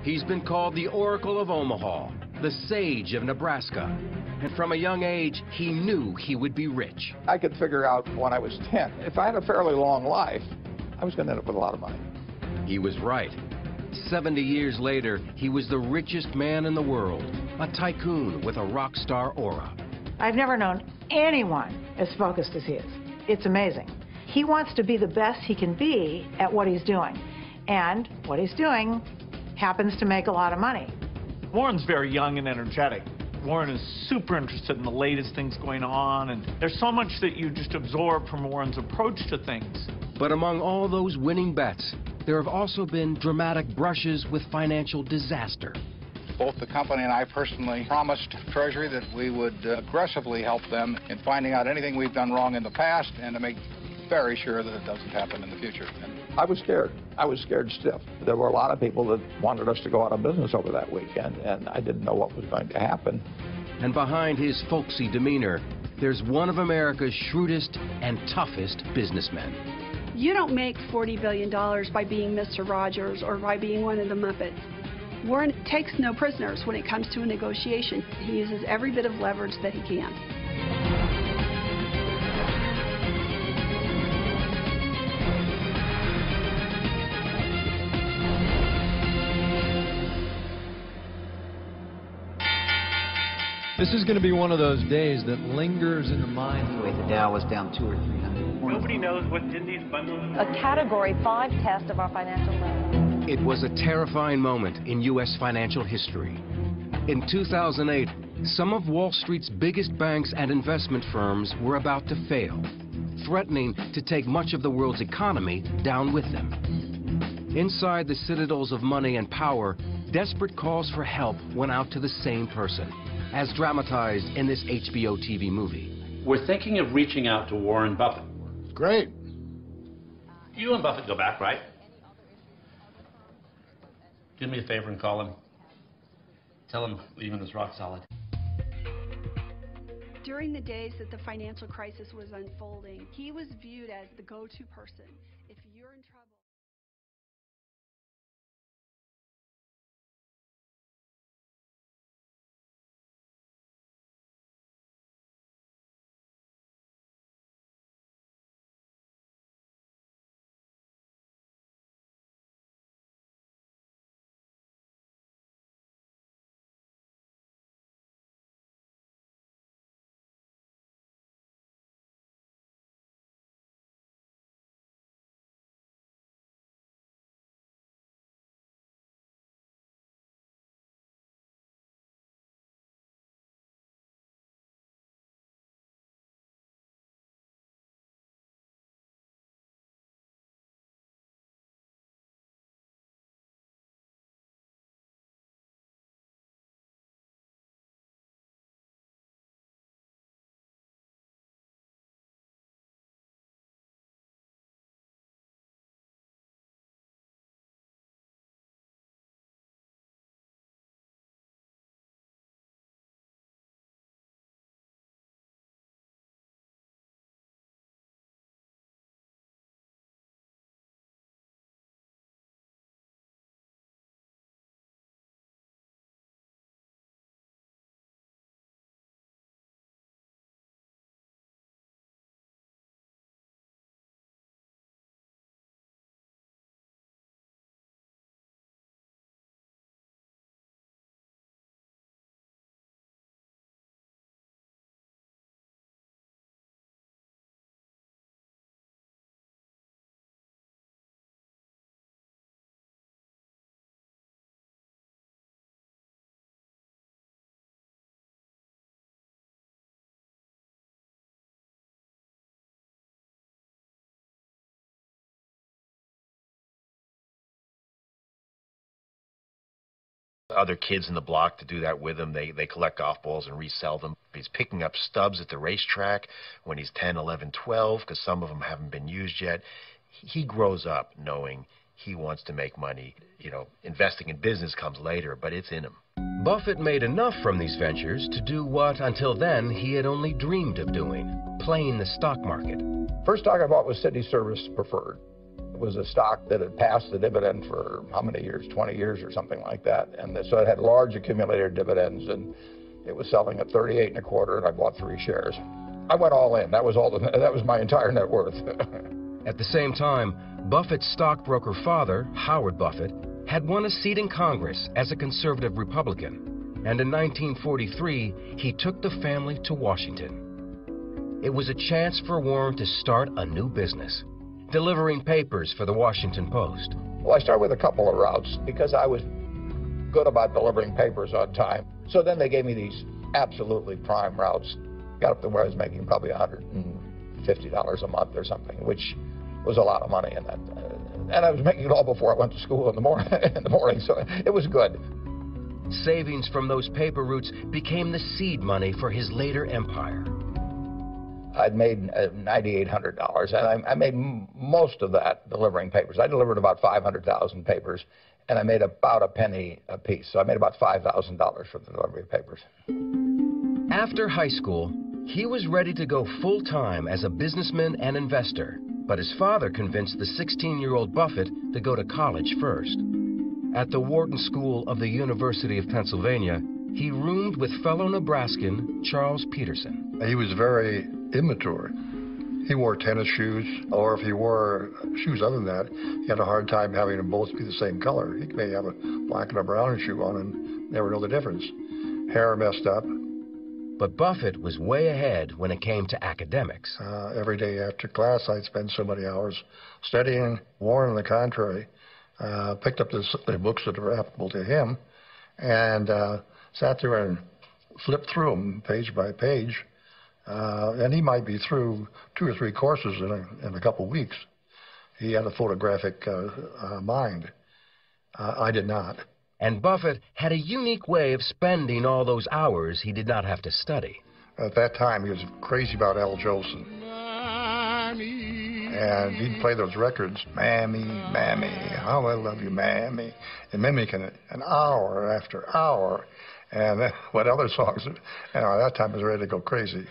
He's been called the Oracle of Omaha, the Sage of Nebraska. And from a young age, he knew he would be rich. I could figure out when I was 10, if I had a fairly long life, I was going to end up with a lot of money. He was right. 70 years later, he was the richest man in the world, a tycoon with a rock star aura. I've never known anyone as focused as he is. It's amazing. He wants to be the best he can be at what he's doing. And what he's doing happens to make a lot of money. Warren's very young and energetic. Warren is super interested in the latest things going on, and there's so much that you just absorb from Warren's approach to things. But among all those winning bets, there have also been dramatic brushes with financial disaster. Both the company and I personally promised Treasury that we would aggressively help them in finding out anything we've done wrong in the past and to make very sure that it doesn't happen in the future. I was scared. I was scared stiff. There were a lot of people that wanted us to go out of business over that weekend, and I didn't know what was going to happen. And behind his folksy demeanor, there's one of America's shrewdest and toughest businessmen. You don't make $40 billion by being Mr. Rogers or by being one of the Muppets. Warren takes no prisoners when it comes to a negotiation. He uses every bit of leverage that he can. This is going to be one of those days that lingers in the mind. The Dow was down 200 or 300. Nobody knows what's in these bundles. A Category 5 test of our financial level. It was a terrifying moment in U.S. financial history. In 2008, some of Wall Street's biggest banks and investment firms were about to fail, threatening to take much of the world's economy down with them. Inside the citadels of money and power, desperate calls for help went out to the same person, as dramatized in this HBO TV movie. We're thinking of reaching out to Warren Buffett. Great. You and Buffett go back, right? Do me a favor and call him. Tell him Lehman is rock solid. During the days that the financial crisis was unfolding, he was viewed as the go-to person. If you're in trouble. Other kids in the block to do that with him. They collect golf balls and resell them. He's picking up stubs at the racetrack when he's 10, 11, 12, because some of them haven't been used yet. He grows up knowing he wants to make money. You know, investing in business comes later, but it's in him. Buffett made enough from these ventures to do what, until then, he had only dreamed of doing, playing the stock market. First stock I bought was City Service Preferred. It was a stock that had passed the dividend for how many years, 20 years or something like that. And so it had large accumulated dividends, and it was selling at 38 and a quarter, and I bought 3 shares. I went all in. That was my entire net worth. At the same time, Buffett's stockbroker father, Howard Buffett, had won a seat in Congress as a conservative Republican, and in 1943, he took the family to Washington. It was a chance for Warren to start a new business, delivering papers for the Washington Post. Well, I started with a couple of routes because I was good about delivering papers on time. So then they gave me these absolutely prime routes. Got up to where I was making probably $150 a month or something, which was a lot of money in that. And I was making it all before I went to school in the morning, so it was good. Savings from those paper routes became the seed money for his later empire. I'd made $9,800, and I made most of that delivering papers. I delivered about 500,000 papers, and I made about a penny a piece. So I made about $5,000 for the delivery of papers. After high school, he was ready to go full-time as a businessman and investor, but his father convinced the 16-year-old Buffett to go to college first. At the Wharton School of the University of Pennsylvania, he roomed with fellow Nebraskan Charles Peterson. He was very immature. He wore tennis shoes, or if he wore shoes other than that, he had a hard time having them both be the same color. He may have a black and a brown shoe on and never know the difference. Hair messed up. But Buffett was way ahead when it came to academics. Every day after class, I'd spend so many hours studying. Warren, on the contrary, picked up the books that were applicable to him and sat there and flipped through them page by page. And he might be through 2 or 3 courses in a couple of weeks. He had a photographic mind. I did not. And Buffett had a unique way of spending all those hours he did not have to study. At that time, he was crazy about Al Jolson. And he'd play those records, Mammy, Mammy, how I love you, Mammy, and mimicking it an hour after hour. And what other songs, at that time I was ready to go crazy.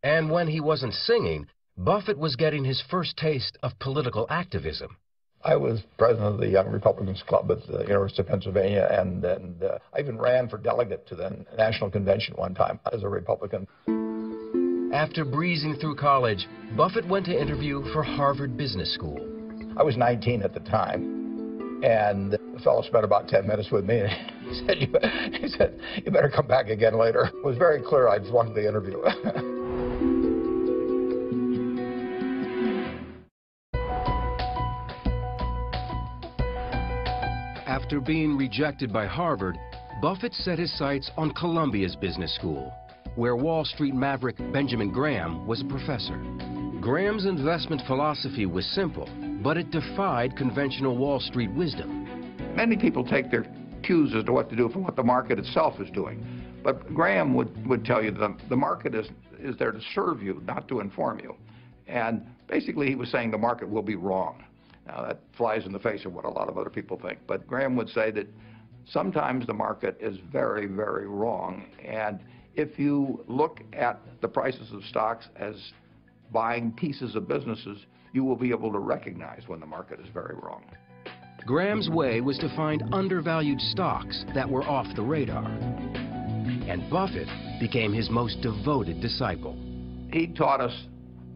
And when he wasn't singing, Buffett was getting his first taste of political activism. I was president of the Young Republicans Club at the University of Pennsylvania, and I even ran for delegate to the National Convention one time as a Republican. After breezing through college, Buffett went to interview for Harvard Business School. I was 19 at the time, and the fellow spent about 10 minutes with me, and he said, you better come back again later. It was very clear I just wanted the interview. After being rejected by Harvard, Buffett set his sights on Columbia's business school, where Wall Street maverick Benjamin Graham was a professor. Graham's investment philosophy was simple, but it defied conventional Wall Street wisdom. Many people take their cues as to what to do from what the market itself is doing. But Graham would tell you that the market is there to serve you, not to inform you. And basically he was saying the market will be wrong. Now, that flies in the face of what a lot of other people think. But Graham would say that sometimes the market is very, very wrong. And if you look at the prices of stocks as buying pieces of businesses, you will be able to recognize when the market is very wrong. Graham's way was to find undervalued stocks that were off the radar. And Buffett became his most devoted disciple. He taught us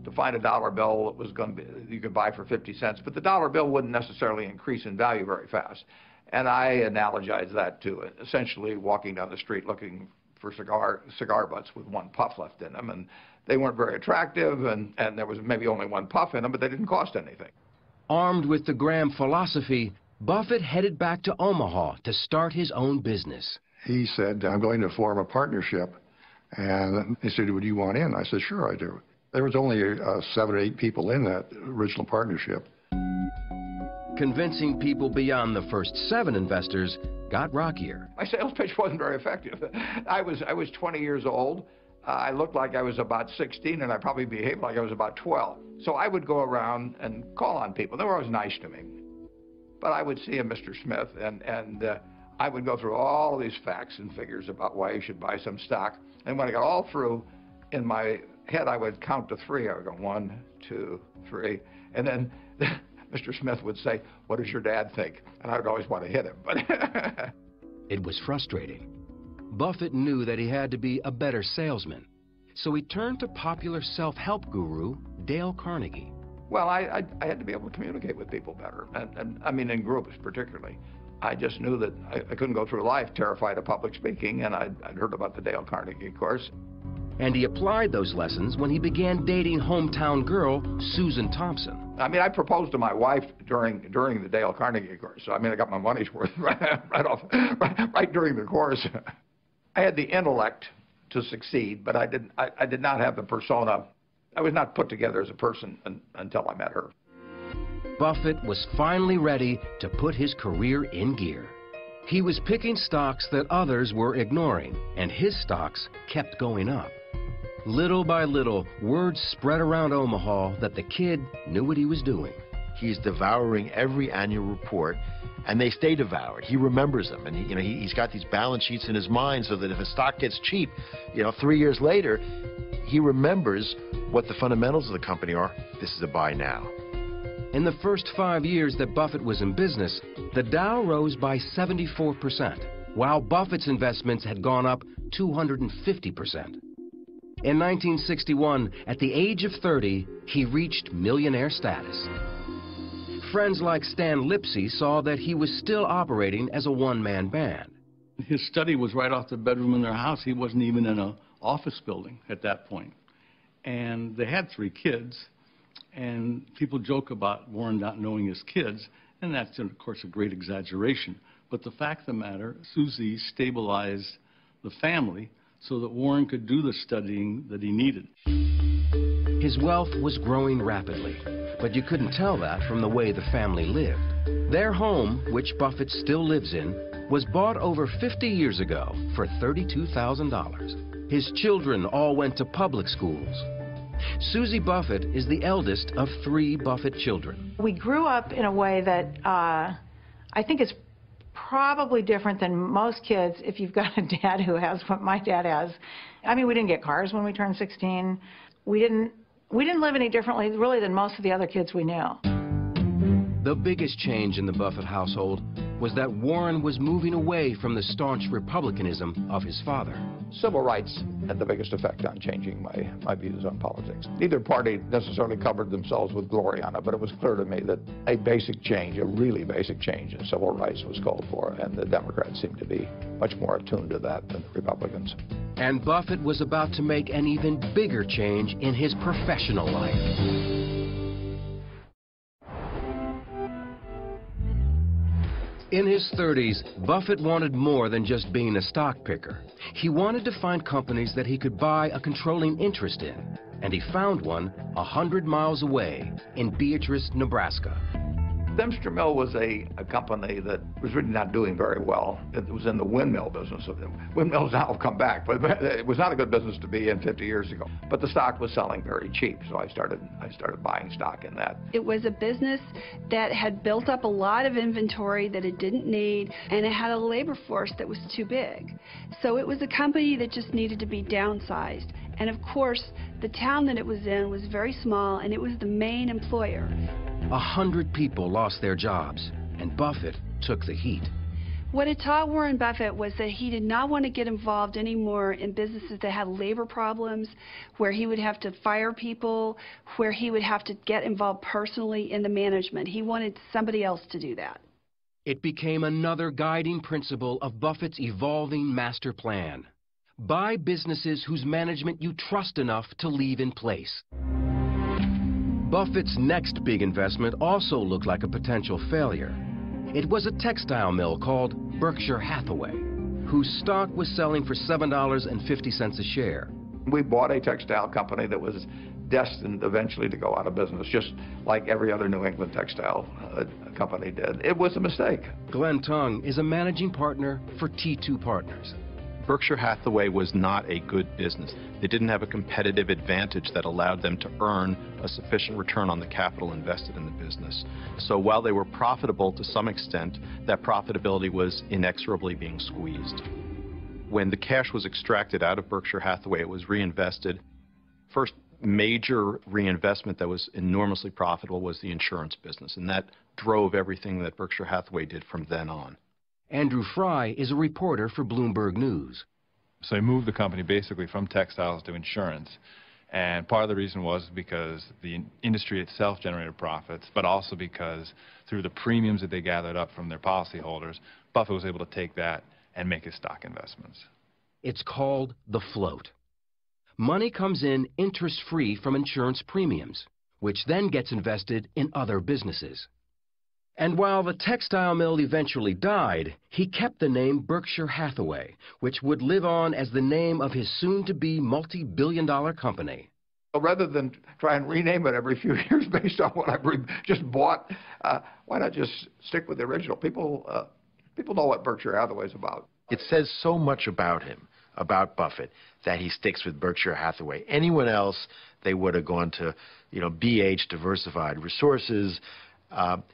to find a dollar bill that was going to be, you could buy for 50 cents, but the dollar bill wouldn't necessarily increase in value very fast. And I analogize that to essentially walking down the street looking for cigar butts with one puff left in them, and they weren't very attractive, and there was maybe only one puff in them, but they didn't cost anything. Armed with the Graham philosophy, Buffett headed back to Omaha to start his own business. He said, I'm going to form a partnership. And he said, would you want in? I said, sure, I do. There was only 7 or 8 people in that original partnership. Convincing people beyond the first 7 investors got rockier. My sales pitch wasn't very effective. I was 20 years old. I looked like I was about 16, and I probably behaved like I was about 12. So I would go around and call on people. They were always nice to me. But I would see a Mr. Smith, and I would go through all of these facts and figures about why you should buy some stock. And when I got all through, in my head, I would count to 3. I would go 1, 2, 3. And then Mr. Smith would say, "What does your dad think?" And I would always want to hit him. But it was frustrating. Buffett knew that he had to be a better salesman, so he turned to popular self-help guru Dale Carnegie. Well, I had to be able to communicate with people better, and I mean in groups particularly. I just knew that I couldn't go through life terrified of public speaking, and I'd heard about the Dale Carnegie course. And he applied those lessons when he began dating hometown girl Susan Thompson. I mean, I proposed to my wife during the Dale Carnegie course, so I mean, I got my money's worth right during the course. I had the intellect to succeed, but I did not have the persona. I was not put together as a person until I met her. Buffett was finally ready to put his career in gear. He was picking stocks that others were ignoring, and his stocks kept going up. Little by little, word spread around Omaha that the kid knew what he was doing. He's devouring every annual report, and they stay devoured. He remembers them, and he's got these balance sheets in his mind so that if a stock gets cheap, 3 years later, he remembers what the fundamentals of the company are. This is a buy now. In the first 5 years that Buffett was in business, the Dow rose by 74%, while Buffett's investments had gone up 250%. In 1961, at the age of 30, he reached millionaire status. Friends like Stan Lipsey saw that he was still operating as a one-man band. His study was right off the bedroom in their house. He wasn't even in an office building at that point. And they had 3 kids. And people joke about Warren not knowing his kids, and that's, of course, a great exaggeration. But the fact of the matter, Susie stabilized the family so that Warren could do the studying that he needed. His wealth was growing rapidly, but you couldn't tell that from the way the family lived. Their home, which Buffett still lives in, was bought over 50 years ago for $32,000. His children all went to public schools. Susie Buffett is the eldest of 3 Buffett children. We grew up in a way that I think is probably different than most kids if you've got a dad who has what my dad has. I mean, we didn't get cars when we turned 16. We didn't live any differently, really, than most of the other kids we knew. The biggest change in the Buffett household was that Warren was moving away from the staunch republicanism of his father. Civil rights had the biggest effect on changing my views on politics. Neither party necessarily covered themselves with glory on it, but it was clear to me that a basic change, a really basic change in civil rights was called for, and the Democrats seemed to be much more attuned to that than the Republicans. And Buffett was about to make an even bigger change in his professional life. In his 30s, Buffett wanted more than just being a stock picker. He wanted to find companies that he could buy a controlling interest in, and he found one 100 miles away in Beatrice, Nebraska. Dempster Mill was a company that was really not doing very well. It was in the windmill business. Windmills now have come back, but it was not a good business to be in 50 years ago. But the stock was selling very cheap, so I started buying stock in that. It was a business that had built up a lot of inventory that it didn't need, and it had a labor force that was too big. So it was a company that just needed to be downsized. And of course, the town that it was in was very small, and it was the main employer. 100 people lost their jobs, and Buffett took the heat. What it taught Warren Buffett was that he did not want to get involved anymore in businesses that had labor problems, where he would have to fire people, where he would have to get involved personally in the management. He wanted somebody else to do that. It became another guiding principle of Buffett's evolving master plan. Buy businesses whose management you trust enough to leave in place. Buffett's next big investment also looked like a potential failure. It was a textile mill called Berkshire Hathaway, whose stock was selling for $7.50 a share. We bought a textile company that was destined eventually to go out of business, just like every other New England textile company did. It was a mistake. Glenn Tung is a managing partner for T2 Partners. Berkshire Hathaway was not a good business. They didn't have a competitive advantage that allowed them to earn a sufficient return on the capital invested in the business. So while they were profitable to some extent, that profitability was inexorably being squeezed. When the cash was extracted out of Berkshire Hathaway, it was reinvested. First, major reinvestment that was enormously profitable was the insurance business, and that drove everything that Berkshire Hathaway did from then on. Andrew Fry is a reporter for Bloomberg News. So he moved the company basically from textiles to insurance. And part of the reason was because the industry itself generated profits, but also because through the premiums that they gathered up from their policyholders, Buffett was able to take that and make his stock investments. It's called the float. Money comes in interest-free from insurance premiums, which then gets invested in other businesses. And while the textile mill eventually died, he kept the name Berkshire Hathaway, which would live on as the name of his soon-to-be multi-billion-dollar company. Rather than try and rename it every few years based on what I've just bought, why not just stick with the original? People know what Berkshire Hathaway is about. It says so much about him, about Buffett, that he sticks with Berkshire Hathaway. Anyone else, they would have gone to, BH, Diversified Resources.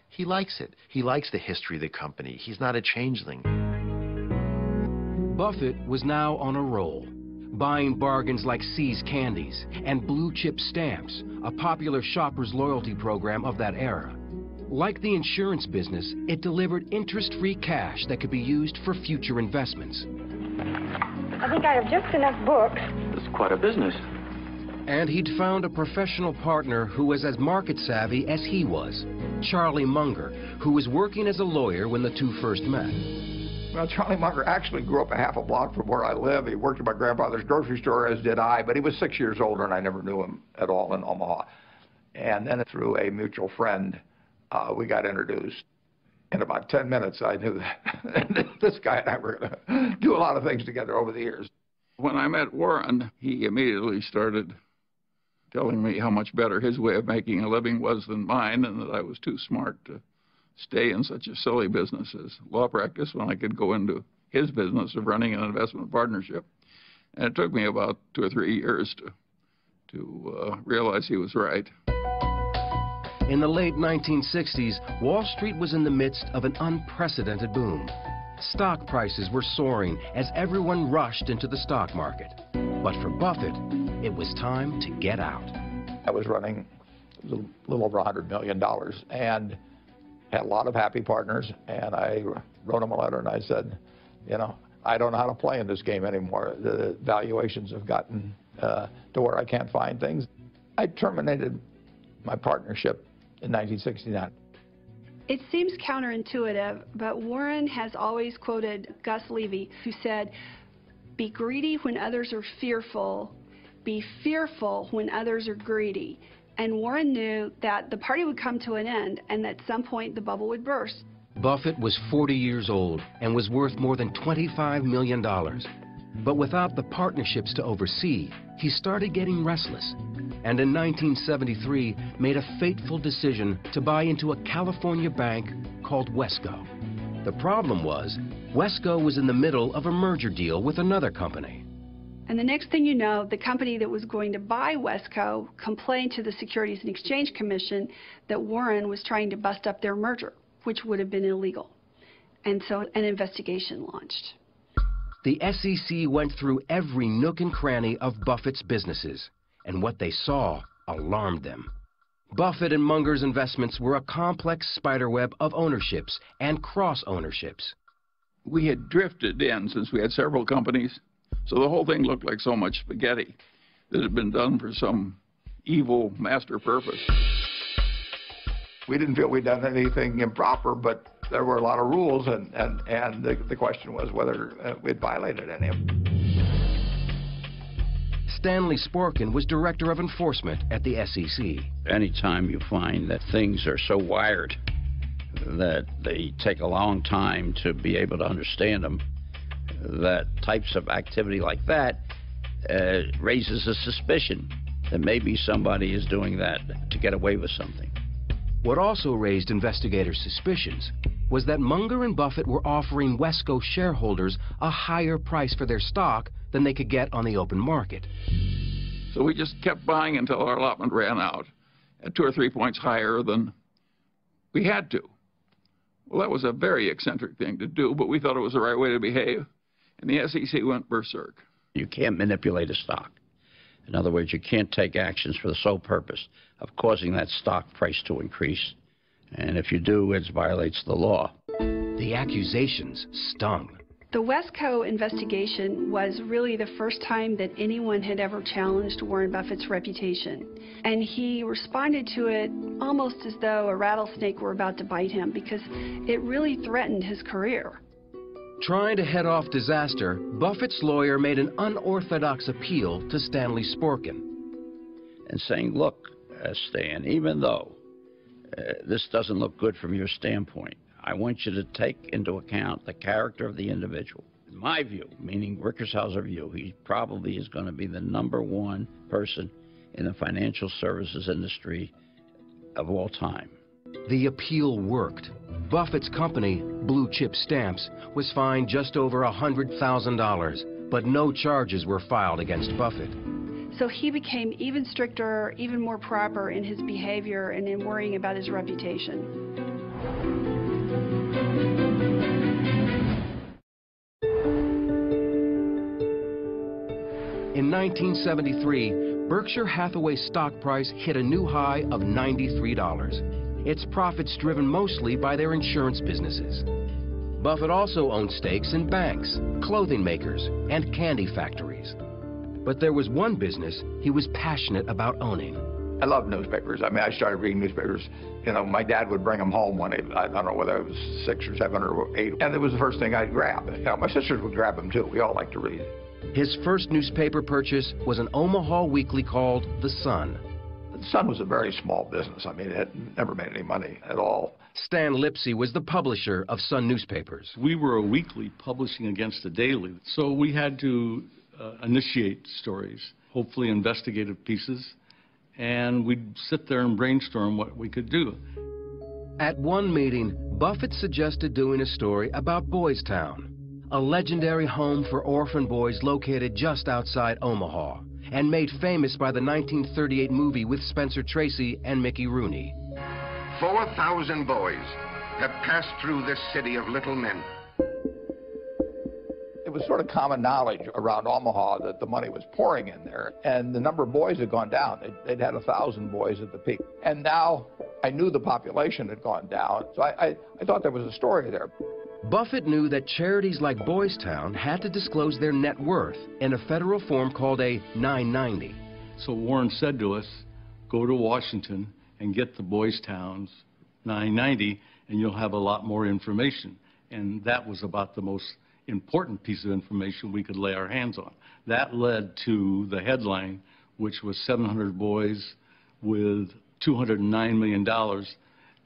He likes it. He likes the history of the company. He's not a changeling. Buffett was now on a roll, buying bargains like See's Candies and Blue Chip Stamps, a popular shopper's loyalty program of that era. Like the insurance business, it delivered interest-free cash that could be used for future investments. I think I have just enough books. It's quite a business. And he'd found a professional partner who was as market-savvy as he was, Charlie Munger, who was working as a lawyer when the two first met. Well, Charlie Munger actually grew up a half a block from where I live. He worked at my grandfather's grocery store, as did I, but he was 6 years older, and I never knew him at all in Omaha. And then through a mutual friend, we got introduced. In about 10 minutes, I knew that this guy and I were going to do a lot of things together over the years. When I met Warren, he immediately started telling me how much better his way of making a living was than mine, and that I was too smart to stay in such a silly business as law practice when I could go into his business of running an investment partnership. And it took me about 2 or 3 years to realize he was right. In the late 1960s, Wall Street was in the midst of an unprecedented boom. Stock prices were soaring as everyone rushed into the stock market. But for Buffett, it was time to get out. I was running a little over $100 million and had a lot of happy partners. And I wrote them a letter and I said, I don't know how to play in this game anymore. The valuations have gotten to where I can't find things. I terminated my partnership in 1969. It seems counterintuitive, but Warren has always quoted Gus Levy, who said, "Be greedy when others are fearful, be fearful when others are greedy." And Warren knew that the party would come to an end and at some point the bubble would burst. Buffett was 40 years old and was worth more than $25 million. But without the partnerships to oversee, he started getting restless. And in 1973, made a fateful decision to buy into a California bank called Wesco. The problem was, Wesco was in the middle of a merger deal with another company. And the next thing you know, the company that was going to buy Wesco complained to the Securities and Exchange Commission that Warren was trying to bust up their merger, which would have been illegal. And so an investigation launched. The SEC went through every nook and cranny of Buffett's businesses, and what they saw alarmed them. Buffett and Munger's investments were a complex spiderweb of ownerships and cross-ownerships. We had drifted in since we had several companies, so the whole thing looked like so much spaghetti that had been done for some evil master purpose. We didn't feel we'd done anything improper, but there were a lot of rules, and the question was whether we'd violated any of them. Stanley Sporkin was director of enforcement at the SEC. Anytime you find that things are so wired that they take a long time to be able to understand them, that types of activity like that raises a suspicion that maybe somebody is doing that to get away with something. What also raised investigators' suspicions was that Munger and Buffett were offering Wesco shareholders a higher price for their stock than they could get on the open market. So we just kept buying until our allotment ran out at 2 or 3 points higher than we had to. Well, that was a very eccentric thing to do, but we thought it was the right way to behave, and the SEC went berserk. You can't manipulate a stock. In other words, you can't take actions for the sole purpose of causing that stock price to increase. And if you do, it violates the law. The accusations stung. The Wesco investigation was really the first time that anyone had ever challenged Warren Buffett's reputation. And he responded to it almost as though a rattlesnake were about to bite him, because it really threatened his career. Trying to head off disaster, Buffett's lawyer made an unorthodox appeal to Stanley Sporkin. And saying, look, Stan, even though this doesn't look good from your standpoint, I want you to take into account the character of the individual. In my view, meaning Rickershauser view, he probably is going to be the #1 person in the financial services industry of all time. The appeal worked. Buffett's company, Blue Chip Stamps, was fined just over $100,000, but no charges were filed against Buffett. So he became even stricter, even more proper in his behavior and in worrying about his reputation. In 1973, Berkshire Hathaway's stock price hit a new high of $93. Its profits driven mostly by their insurance businesses. Buffett also owned stakes in banks, clothing makers, and candy factories. But there was one business he was passionate about owning. I love newspapers. I mean, I started reading newspapers. You know, my dad would bring them home when I don't know whether I was 6 or 7 or 8, and it was the first thing I'd grab. You know, my sisters would grab them too. We all like to read. His first newspaper purchase was an Omaha weekly called The Sun. The Sun was a very small business. I mean, it had never made any money at all. Stan Lipsey was the publisher of Sun newspapers. We were a weekly publishing against a daily, so we had to initiate stories, hopefully investigative pieces, and we'd sit there and brainstorm what we could do. At one meeting, Buffett suggested doing a story about Boys Town, a legendary home for orphan boys located just outside Omaha, and made famous by the 1938 movie with Spencer Tracy and Mickey Rooney. 4,000 boys have passed through this city of little men. It was sort of common knowledge around Omaha that the money was pouring in there, and the number of boys had gone down. They'd had 1,000 boys at the peak. And now I knew the population had gone down, so I thought there was a story there. Buffett knew that charities like Boys Town had to disclose their net worth in a federal form called a 990. So Warren said to us, go to Washington and get the Boys Town's 990, and you'll have a lot more information. And that was about the most important piece of information we could lay our hands on. That led to the headline, which was 700 boys with $209 million.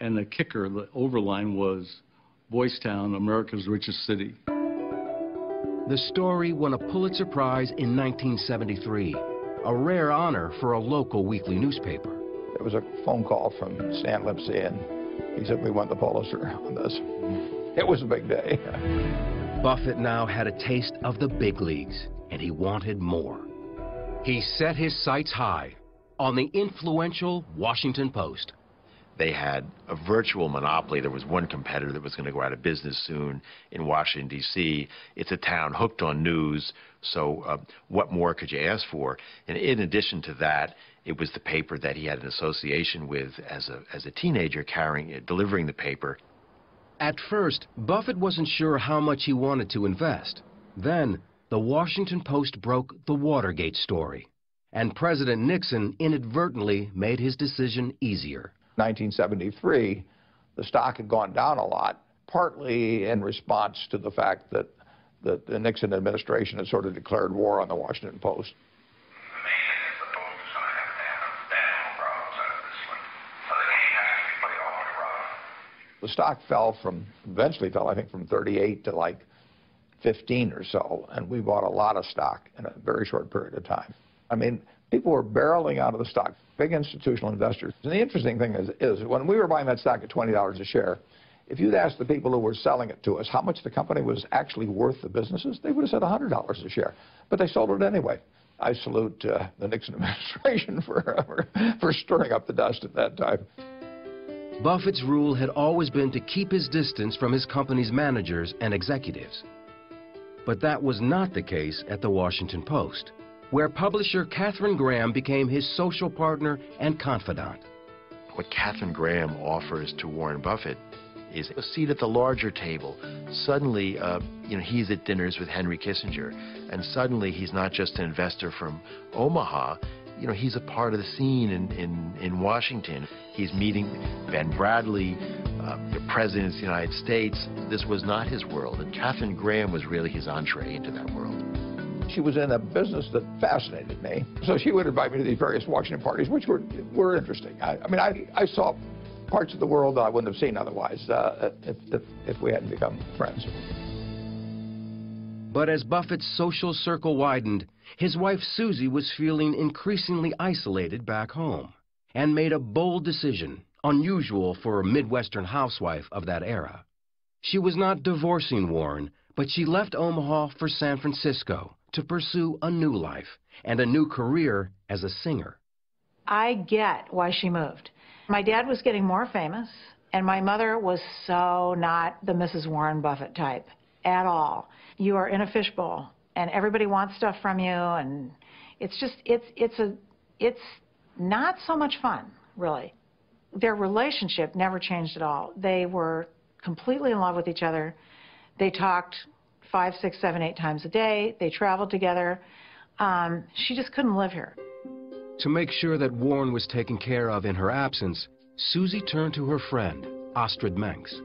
And the kicker, the overline was Boys Town, America's richest city. The story won a Pulitzer Prize in 1973, a rare honor for a local weekly newspaper. There was a phone call from Stan Lipsey, and he said we won the Pulitzer on this. It was a big day. Buffett now had a taste of the big leagues, and he wanted more. He set his sights high on the influential Washington Post. They had a virtual monopoly. There was one competitor that was going to go out of business soon in Washington, D.C. It's a town hooked on news, so what more could you ask for? And in addition to that, it was the paper that he had an association with as a teenager, delivering the paper. At first, Buffett wasn't sure how much he wanted to invest. Then, the Washington Post broke the Watergate story, and President Nixon inadvertently made his decision easier. 1973, the stock had gone down a lot, partly in response to the fact that the Nixon administration had sort of declared war on the Washington Post. The stock eventually fell, I think, from 38 to like 15 or so, and we bought a lot of stock in a very short period of time. I mean, people were barreling out of the stock, big institutional investors. And the interesting thing is when we were buying that stock at $20 a share, if you'd asked the people who were selling it to us how much the company was actually worth the businesses, they would have said $100 a share. But they sold it anyway. I salute the Nixon administration for stirring up the dust at that time. Buffett's rule had always been to keep his distance from his company's managers and executives. But that was not the case at the Washington Post. where publisher Katharine Graham became his social partner and confidant. What Katharine Graham offers to Warren Buffett is a seat at the larger table. Suddenly, he's at dinners with Henry Kissinger, and suddenly he's not just an investor from Omaha. He's a part of the scene in Washington. He's meeting Ben Bradley, the President of the United States. This was not his world, and Katharine Graham was really his entree into that world. She was in a business that fascinated me, so she would invite me to these various Washington parties, which were interesting. I saw parts of the world that I wouldn't have seen otherwise if we hadn't become friends. But as Buffett's social circle widened, his wife Susie was feeling increasingly isolated back home and made a bold decision, unusual for a Midwestern housewife of that era. She was not divorcing Warren, but she left Omaha for San Francisco to pursue a new life and a new career as a singer. I get why she moved. My dad was getting more famous, and my mother was so not the Mrs. Warren Buffett type at all. You are in a fishbowl, and everybody wants stuff from you, and it's just, it's not so much fun, really. Their relationship never changed at all. They were completely in love with each other. They talked 5, 6, 7, 8 times a day. They traveled together. She just couldn't live here. To make sure that Warren was taken care of in her absence, Susie turned to her friend, Astrid Menks.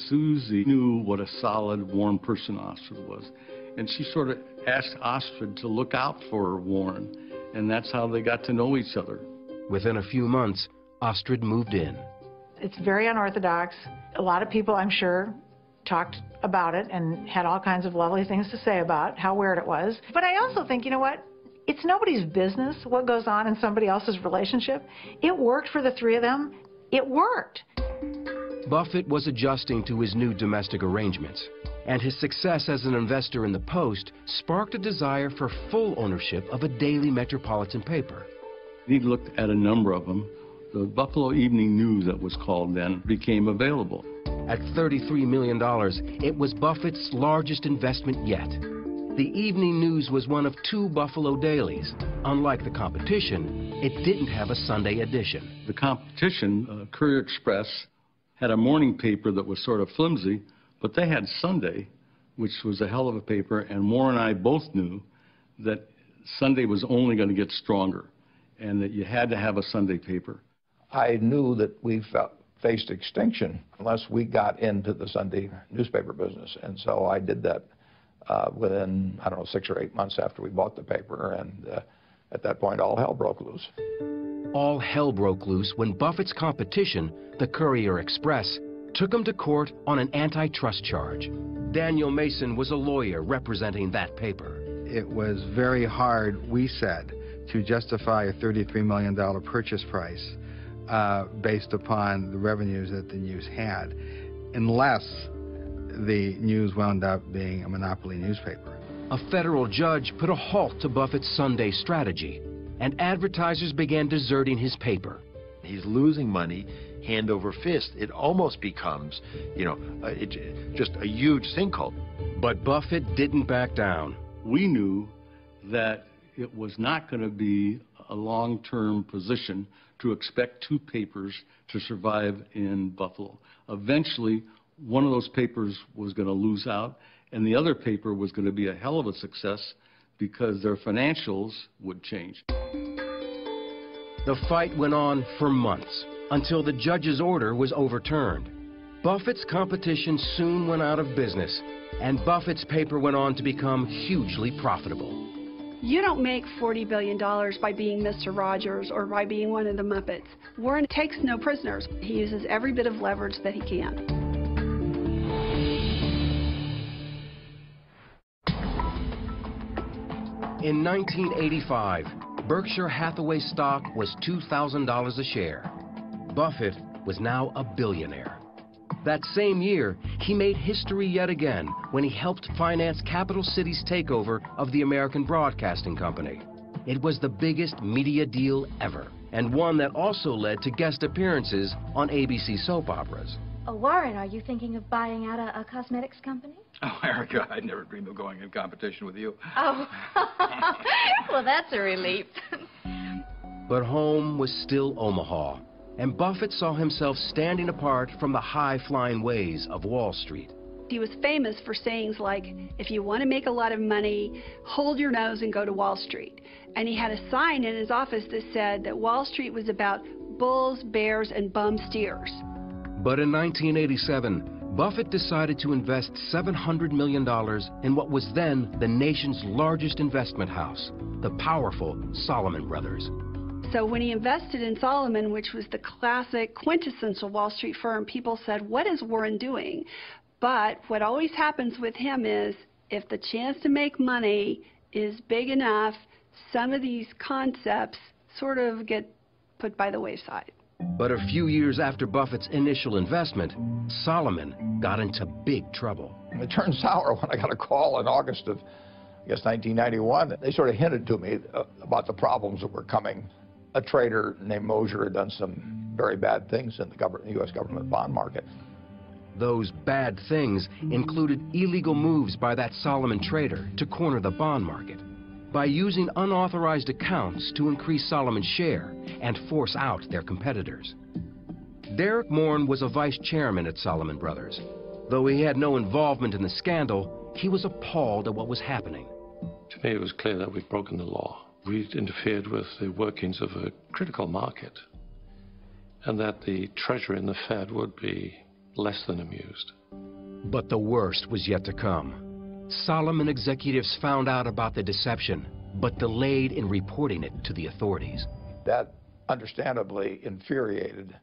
Susie knew what a solid, warm person Astrid was, and she sort of asked Astrid to look out for Warren, and that's how they got to know each other. Within a few months, Astrid moved in. It's very unorthodox. A lot of people, I'm sure, talked about it and had all kinds of lovely things to say about how weird it was. But I also think, you know what? It's nobody's business what goes on in somebody else's relationship. It worked for the three of them. It worked. Buffett was adjusting to his new domestic arrangements, and his success as an investor in the Post sparked a desire for full ownership of a daily metropolitan paper. He looked at a number of them. The Buffalo Evening News, that was called then, became available. At $33 million, it was Buffett's largest investment yet. The Evening News was one of 2 Buffalo dailies. Unlike the competition, it didn't have a Sunday edition. The competition, Courier Express, had a morning paper that was sort of flimsy, but they had Sunday, which was a hell of a paper, and Warren and I both knew that Sunday was only going to get stronger and that you had to have a Sunday paper. I knew that we faced extinction unless we got into the Sunday newspaper business, and so I did that within, 6 or 8 months after we bought the paper, and at that point all hell broke loose. All hell broke loose when Buffett's competition, the Courier Express, took him to court on an antitrust charge. Daniel Mason was a lawyer representing that paper. It was very hard, we said, to justify a $33 million purchase price based upon the revenues that the News had, unless the News wound up being a monopoly newspaper. A federal judge put a halt to Buffett's Sunday strategy, and advertisers began deserting his paper. He's losing money hand over fist. It almost becomes, just a huge sinkhole. But Buffett didn't back down. We knew that it was not going to be a long-term position to expect 2 papers to survive in Buffalo. Eventually, one of those papers was going to lose out, and the other paper was going to be a hell of a success because their financials would change. The fight went on for months until the judge's order was overturned. Buffett's competition soon went out of business, and Buffett's paper went on to become hugely profitable. You don't make $40 billion by being Mr. Rogers or by being one of the Muppets. Warren takes no prisoners. He uses every bit of leverage that he can. In 1985, Berkshire Hathaway stock was $2,000 a share. Buffett was now a billionaire. That same year, he made history yet again when he helped finance Capital City's takeover of the American Broadcasting Company. It was the biggest media deal ever, and one that also led to guest appearances on ABC soap operas. Oh, Warren, are you thinking of buying out a cosmetics company? Oh, Erica, I'd never dream of going in competition with you. Oh, well, that's a relief. But home was still Omaha, and Buffett saw himself standing apart from the high-flying ways of Wall Street. He was famous for sayings like, if you want to make a lot of money, hold your nose and go to Wall Street. And he had a sign in his office that said that Wall Street was about bulls, bears, and bum steers. But in 1987, Buffett decided to invest $700 million in what was then the nation's largest investment house, the powerful Salomon Brothers. So when he invested in Salomon, which was the classic quintessential Wall Street firm, people said, what is Warren doing? But what always happens with him is, if the chance to make money is big enough, some of these concepts sort of get put by the wayside. But a few years after Buffett's initial investment, Salomon got into big trouble. It turned sour when I got a call in August of, I guess, 1991. They sort of hinted to me about the problems that were coming. A trader named Mosier had done some very bad things in the U.S. government bond market. Those bad things included illegal moves by that Salomon trader to corner the bond market, by using unauthorized accounts to increase Salomon's share and force out their competitors. Derek Morin was a vice chairman at Salomon Brothers. Though he had no involvement in the scandal, he was appalled at what was happening. To me, it was clear that we'd broken the law. We'd interfered with the workings of a critical market, and that the Treasury and the Fed would be less than amused. But the worst was yet to come. Salomon executives found out about the deception, but delayed in reporting it to the authorities. That understandably infuriated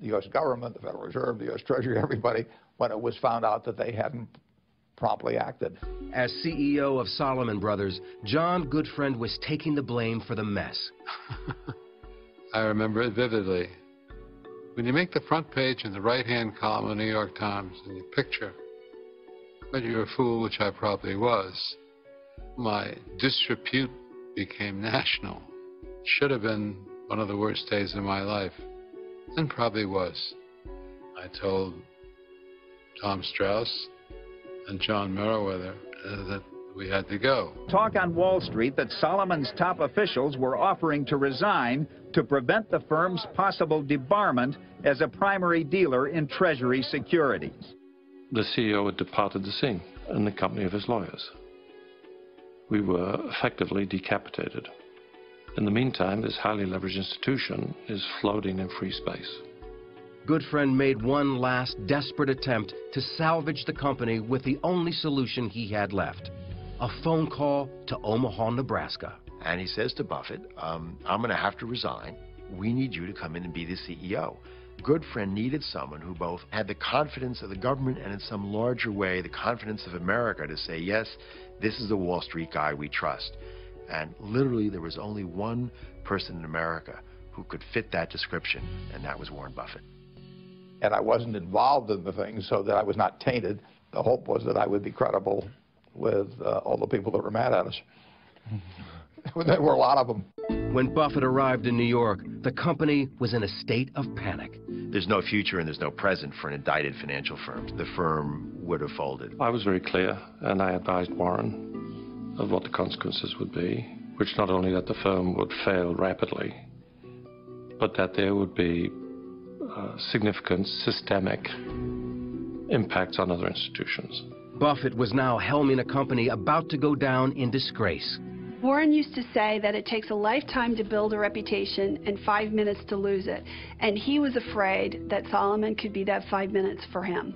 the U.S. government, the Federal Reserve, the U.S. Treasury, everybody, when it was found out that they hadn't promptly acted. As CEO of Salomon Brothers, John Goodfriend was taking the blame for the mess. I remember it vividly. When you make the front page in the right-hand column of the New York Times and you picture that you're a fool, which I probably was, my disrepute became national. Should have been one of the worst days of my life, and probably was. I told Tom Strauss and John Meriwether that we had to go. Talk on Wall Street that Salomon's top officials were offering to resign to prevent the firm's possible debarment as a primary dealer in Treasury securities. The CEO had departed the scene in the company of his lawyers. We were effectively decapitated. In the meantime, this highly leveraged institution is floating in free space. Goodfriend made one last desperate attempt to salvage the company with the only solution he had left: a phone call to Omaha, Nebraska. And he says to Buffett, I'm going to have to resign. We need you to come in and be the CEO. Goodfriend needed someone who both had the confidence of the government and in some larger way the confidence of America to say, yes, this is the Wall Street guy we trust. And literally there was only one person in America who could fit that description, and that was Warren Buffett. And I wasn't involved in the thing so that I was not tainted. The hope was that I would be credible with all the people that were mad at us. There were a lot of them. When Buffett arrived in New York, the company was in a state of panic. There's no future and there's no present for an indicted financial firm. The firm would have folded. I was very clear, and I advised Warren of what the consequences would be, which not only that the firm would fail rapidly, but that there would be significant systemic impacts on other institutions. Buffett was now helming a company about to go down in disgrace. Warren used to say that it takes a lifetime to build a reputation and 5 minutes to lose it. And he was afraid that Salomon could be that 5 minutes for him.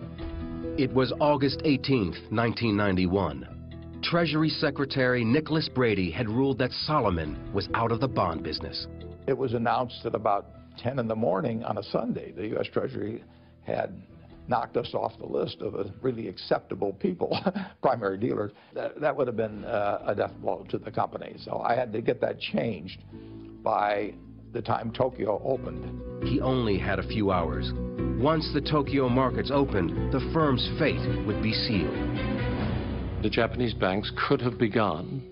It was August 18th, 1991. Treasury Secretary Nicholas Brady had ruled that Salomon was out of the bond business. It was announced at about 10 in the morning on a Sunday. The U.S. Treasury had knocked us off the list of really acceptable people, primary dealers. That would have been a death blow to the company. So I had to get that changed by the time Tokyo opened. He only had a few hours. Once the Tokyo markets opened, the firm's fate would be sealed. The Japanese banks could have begun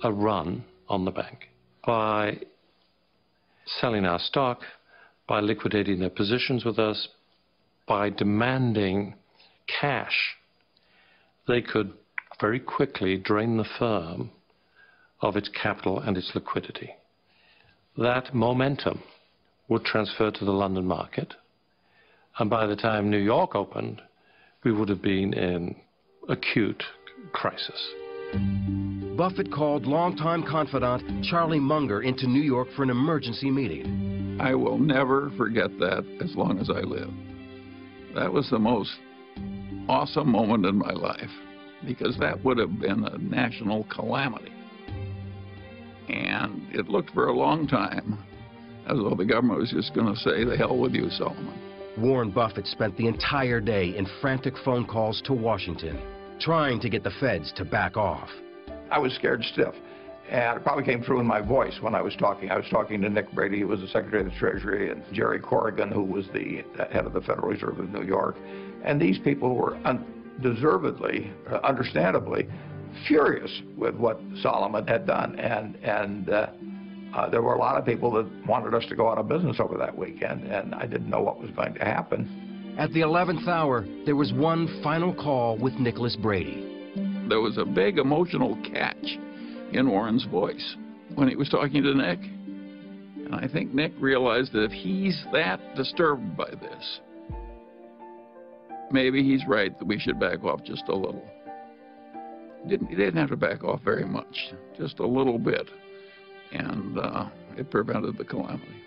a run on the bank by selling our stock, by liquidating their positions with us, by demanding cash they could very quickly drain the firm of its capital and its liquidity. That momentum would transfer to the London market, and by the time New York opened, we would have been in acute crisis. Buffett called longtime confidant Charlie Munger into New York for an emergency meeting. I will never forget that as long as I live. That was the most awesome moment in my life, because that would have been a national calamity. And it looked for a long time as though the government was just going to say, "The hell with you, Solomon." Warren Buffett spent the entire day in frantic phone calls to Washington, trying to get the feds to back off. I was scared stiff, and it probably came through in my voice when I was talking. I was talking to Nick Brady, who was the Secretary of the Treasury, and Jerry Corrigan, who was the head of the Federal Reserve of New York. And these people were undeservedly, understandably, furious with what Solomon had done. And there were a lot of people that wanted us to go out of business over that weekend, and I didn't know what was going to happen. At the 11th hour, there was one final call with Nicholas Brady. There was a big emotional catch in Warren's voice when he was talking to Nick. And I think Nick realized that if he's that disturbed by this, maybe he's right that we should back off just a little. He didn't have to back off very much, just a little bit. And it prevented the calamity.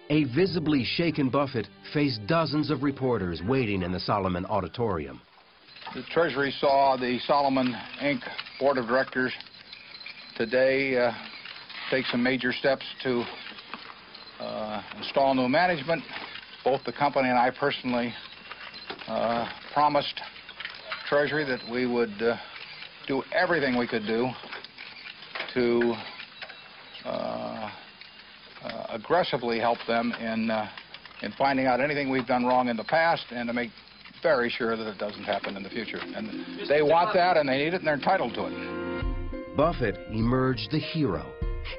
A visibly shaken Buffett faced dozens of reporters waiting in the Solomon Auditorium. The Treasury saw the Solomon Inc. Board of Directors today take some major steps to install new management. Both the company and I personally promised Treasury that we would do everything we could do to aggressively help them in finding out anything we've done wrong in the past and to make very sure that it doesn't happen in the future. And they want that, and they need it, and they're entitled to it. Buffett emerged the hero,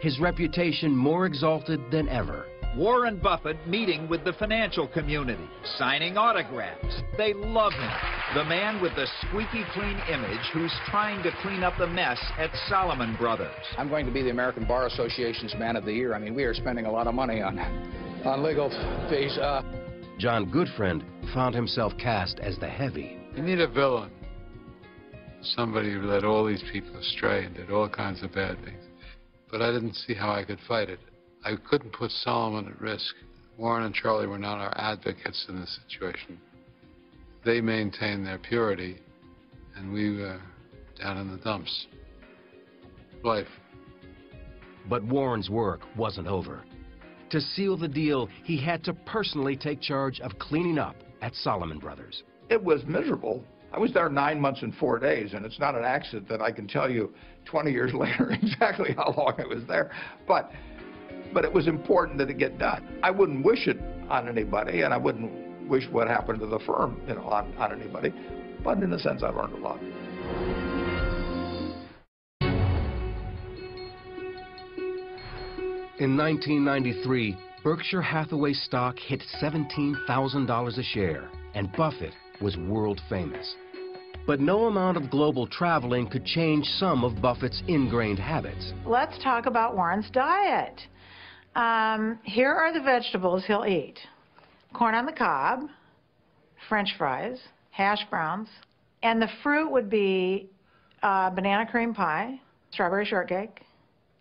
his reputation more exalted than ever. Warren Buffett meeting with the financial community, signing autographs. They love him. The man with the squeaky clean image who's trying to clean up the mess at Solomon Brothers. I'm going to be the American Bar Association's Man of the Year. I mean, we are spending a lot of money on legal fees. John Goodfriend found himself cast as the heavy. You need a villain. Somebody who led all these people astray and did all kinds of bad things. But I didn't see how I could fight it. I couldn't put Solomon at risk. Warren and Charlie were not our advocates in this situation. They maintained their purity, and we were down in the dumps. Life. But Warren's work wasn't over. To seal the deal, he had to personally take charge of cleaning up at Solomon Brothers. It was miserable. I was there 9 months and 4 days, and it's not an accident that I can tell you 20 years later exactly how long I was there. But it was important that it get done. I wouldn't wish it on anybody, and I wouldn't wish what happened to the firm, on anybody. But in a sense, I learned a lot. In 1993, Berkshire Hathaway stock hit $17,000 a share, and Buffett was world famous. But no amount of global traveling could change some of Buffett's ingrained habits. Let's talk about Warren's diet. Here are the vegetables he'll eat. Corn on the cob, French fries, hash browns, and the fruit would be banana cream pie, strawberry shortcake.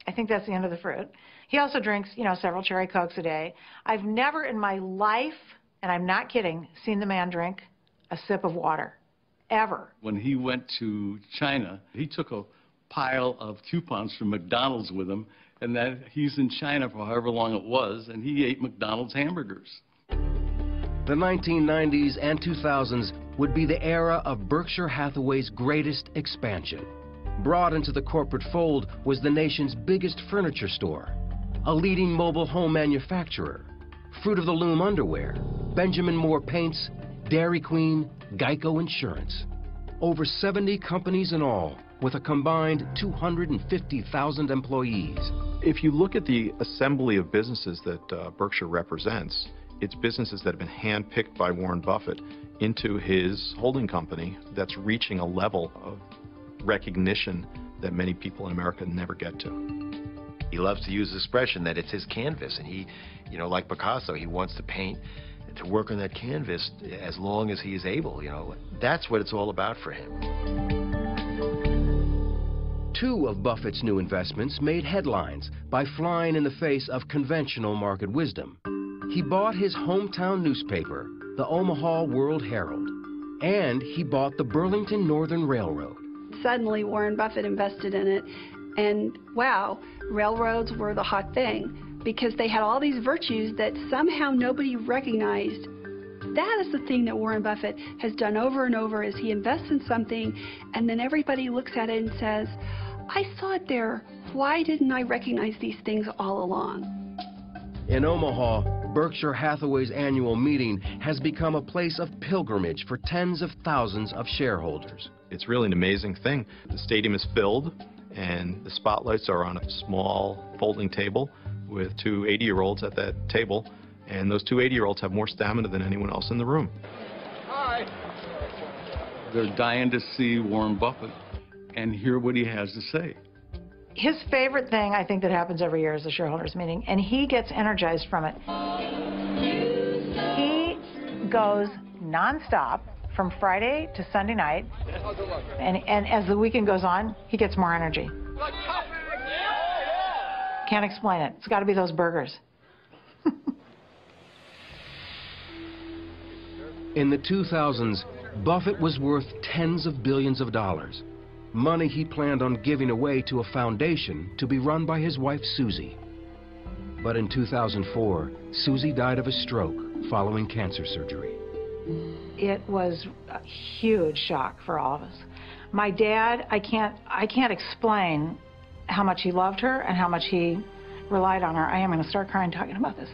I think that's the end of the fruit. He also drinks, several cherry Cokes a day. I've never in my life, and I'm not kidding, seen the man drink a sip of water, ever. When he went to China, he took a pile of coupons from McDonald's with him, and that he's in China for however long it was, and he ate McDonald's hamburgers. The 1990s and 2000s would be the era of Berkshire Hathaway's greatest expansion. Brought into the corporate fold was the nation's biggest furniture store, a leading mobile home manufacturer, Fruit of the Loom underwear, Benjamin Moore paints, Dairy Queen, Geico Insurance. Over 70 companies in all, with a combined 250,000 employees. If you look at the assembly of businesses that Berkshire represents, It's businesses that have been handpicked by Warren Buffett into his holding company that's reaching a level of recognition that many people in America never get to. He loves to use the expression that it's his canvas, and he, you know, like Picasso, he wants to paint, to work on that canvas as long as he is able, you know. That's what it's all about for him. Two of Buffett's new investments made headlines by flying in the face of conventional market wisdom. He bought his hometown newspaper, the Omaha World Herald, and he bought the Burlington Northern Railroad. Suddenly, Warren Buffett invested in it, and wow, railroads were the hot thing because they had all these virtues that somehow nobody recognized. That is the thing that Warren Buffett has done over and over, is he invests in something and then everybody looks at it and says, I saw it there. Why didn't I recognize these things all along? In Omaha, Berkshire Hathaway's annual meeting has become a place of pilgrimage for tens of thousands of shareholders. It's really an amazing thing. The stadium is filled, and the spotlights are on a small folding table with two 80-year-olds at that table, and those two 80-year-olds have more stamina than anyone else in the room. Hi. They're dying to see Warren Buffett and hear what he has to say. His favorite thing, I think, that happens every year is the shareholders meeting, and he gets energized from it. He goes nonstop from Friday to Sunday night, and as the weekend goes on, he gets more energy. Can't explain it. It's got to be those burgers. In the 2000s, Buffett was worth tens of billions of dollars, money he planned on giving away to a foundation to be run by his wife, Susie. But in 2004, Susie died of a stroke following cancer surgery. It was a huge shock for all of us. My dad, I can't explain how much he loved her and how much he relied on her. I am going to start crying talking about this.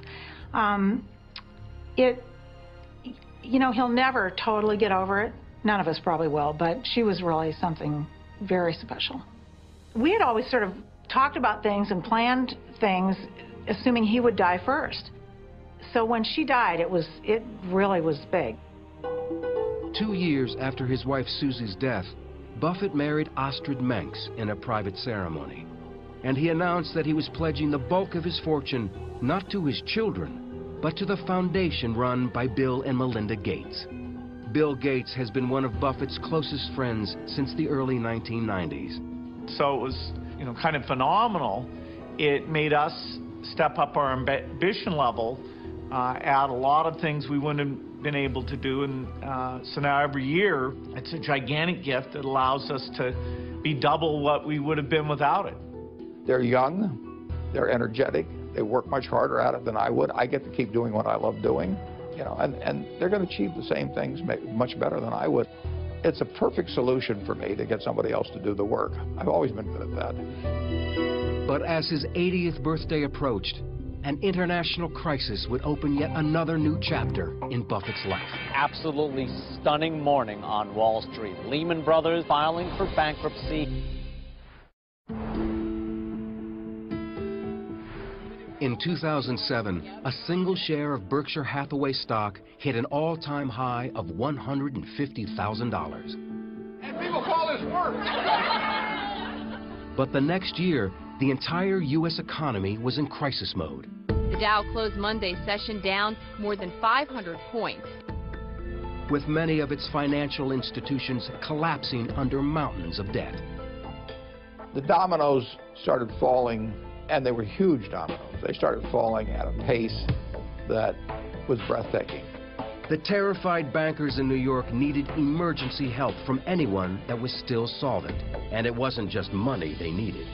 You know, he'll never totally get over it. None of us probably will, but she was really something very special. We had always sort of talked about things and planned things assuming he would die first. So when she died, it really was big. 2 years after his wife Susie's death, Buffett married Astrid Menks in a private ceremony. And he announced that he was pledging the bulk of his fortune not to his children, but to the foundation run by Bill and Melinda Gates. Bill Gates has been one of Buffett's closest friends since the early 1990s. So it was, you know, kind of phenomenal. It made us step up our ambition level, add a lot of things we wouldn't have been able to do, and so now every year it's a gigantic gift that allows us to be double what we would have been without it. They're young, they're energetic, they work much harder at it than I would. I get to keep doing what I love doing, you know, and they're going to achieve the same things much better than I would. It's a perfect solution for me to get somebody else to do the work. I've always been good at that. But as his 80th birthday approached, an international crisis would open yet another new chapter in Buffett's life. Absolutely stunning morning on Wall Street. Lehman Brothers filing for bankruptcy. In 2007, a single share of Berkshire Hathaway stock hit an all-time high of $150,000. And people call this work. But the next year, the entire U.S. economy was in crisis mode. The Dow closed Monday's session down more than 500 points, with many of its financial institutions collapsing under mountains of debt. The dominoes started falling, and they were huge dominoes. They started falling at a pace that was breathtaking. The terrified bankers in New York needed emergency help from anyone that was still solvent. And it wasn't just money they needed.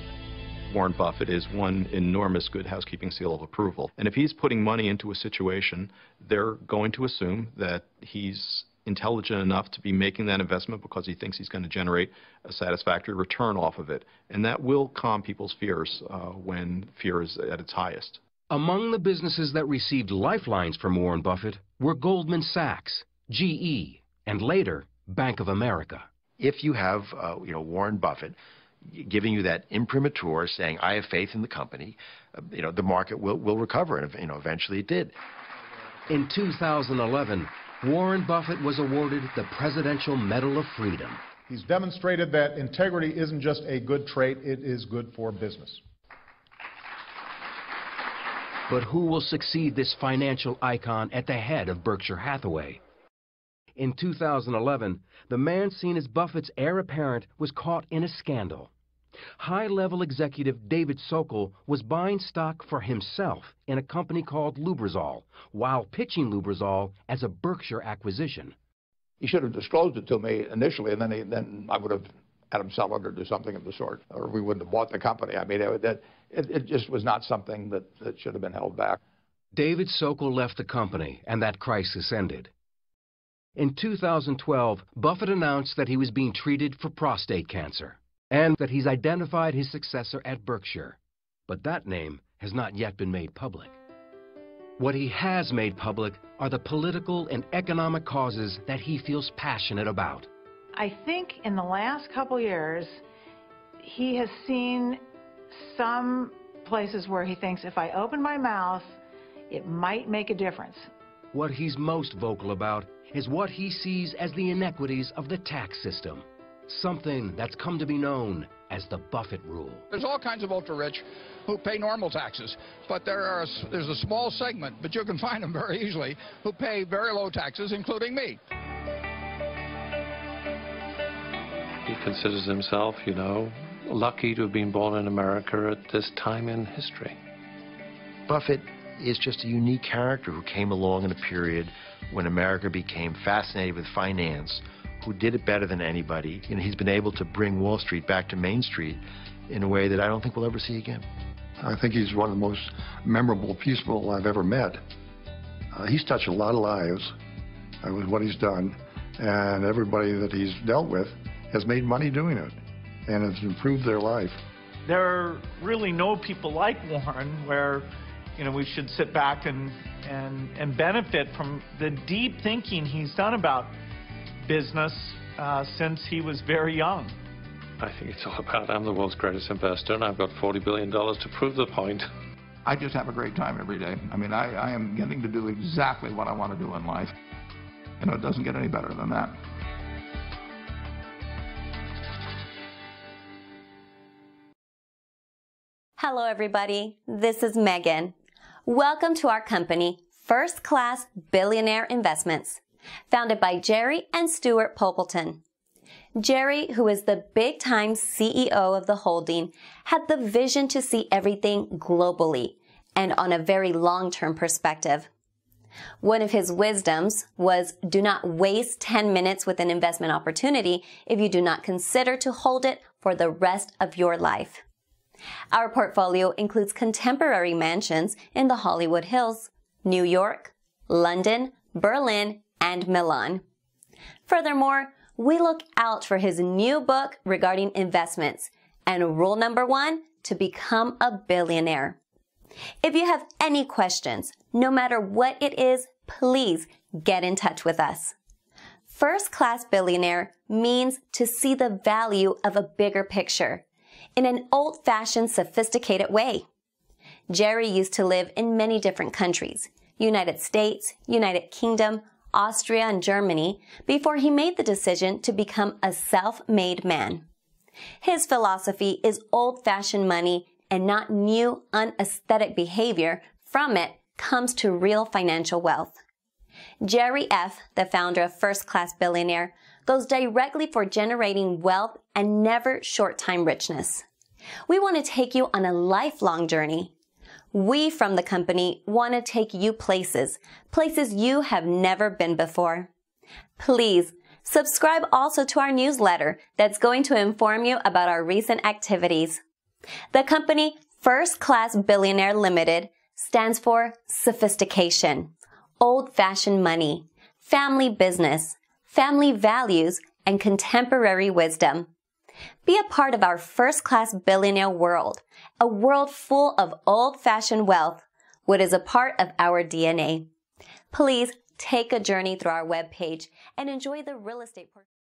Warren Buffett is one enormous good housekeeping seal of approval. And if he's putting money into a situation, they're going to assume that he's intelligent enough to be making that investment because he thinks he's going to generate a satisfactory return off of it. And that will calm people's fears when fear is at its highest. Among the businesses that received lifelines from Warren Buffett were Goldman Sachs, GE, and later, Bank of America. If you have, Warren Buffett giving you that imprimatur saying, I have faith in the company, the market will recover, and, eventually it did. In 2011, Warren Buffett was awarded the Presidential Medal of Freedom. He's demonstrated that integrity isn't just a good trait, it is good for business. But who will succeed this financial icon at the head of Berkshire Hathaway? In 2011, the man seen as Buffett's heir apparent was caught in a scandal. High-level executive David Sokol was buying stock for himself in a company called Lubrizol, while pitching Lubrizol as a Berkshire acquisition. He should have disclosed it to me initially, and then I would have had him sell it or do something of the sort, or we wouldn't have bought the company. I mean, it just was not something that should have been held back. David Sokol left the company, and that crisis ended. In 2012, Buffett announced that he was being treated for prostate cancer, and that he's identified his successor at Berkshire. But that name has not yet been made public. What he has made public are the political and economic causes that he feels passionate about. I think in the last couple years, he has seen some places where he thinks if I open my mouth, it might make a difference. What he's most vocal about is what he sees as the inequities of the tax system, something that's come to be known as the Buffett rule. There's all kinds of ultra-rich who pay normal taxes, but there's a small segment, but you can find them very easily, who pay very low taxes, including me. He considers himself, you know, lucky to have been born in America at this time in history. Buffett is just a unique character who came along in a period when America became fascinated with finance, who did it better than anybody. You know, he's been able to bring Wall Street back to Main Street in a way that I don't think we'll ever see again. I think he's one of the most memorable people I've ever met. He's touched a lot of lives with what he's done, and everybody that he's dealt with has made money doing it, and has improved their life. There are really no people like Warren where, you know, we should sit back and benefit from the deep thinking he's done about business since he was very young. I think it's all about, I'm the world's greatest investor, and I've got $40 billion to prove the point. I just have a great time every day. I mean, I am getting to do exactly what I want to do in life. You know, it doesn't get any better than that. Hello, everybody. This is Megan. Welcome to our company, First Class Billionaire Investments, founded by Jerry and Stuart Poppleton. Jerry, who is the big-time CEO of the holding, had the vision to see everything globally and on a very long-term perspective. One of his wisdoms was, do not waste 10 minutes with an investment opportunity if you do not consider to hold it for the rest of your life. Our portfolio includes contemporary mansions in the Hollywood Hills, New York, London, Berlin, and Milan. Furthermore, we look out for his new book regarding investments and rule number 1, to become a billionaire. If you have any questions, no matter what it is, please get in touch with us. First Class Billionaire means to see the value of a bigger picture in an old-fashioned, sophisticated way. Jerry used to live in many different countries, United States, United Kingdom, Austria, and Germany, before he made the decision to become a self-made man. His philosophy is old-fashioned money and not new, unaesthetic behavior. From it comes to real financial wealth. Jerry F., the founder of First Class Billionaire, goes directly for generating wealth and never short-time richness. We want to take you on a lifelong journey. We from the company want to take you places you have never been before. Please subscribe also to our newsletter that's going to inform you about our recent activities. The company First Class Billionaire Limited stands for sophistication, old-fashioned money, family business, family values, and contemporary wisdom. Be a part of our first-class billionaire world, a world full of old-fashioned wealth, what is a part of our DNA. Please take a journey through our webpage and enjoy the real estate portfolio.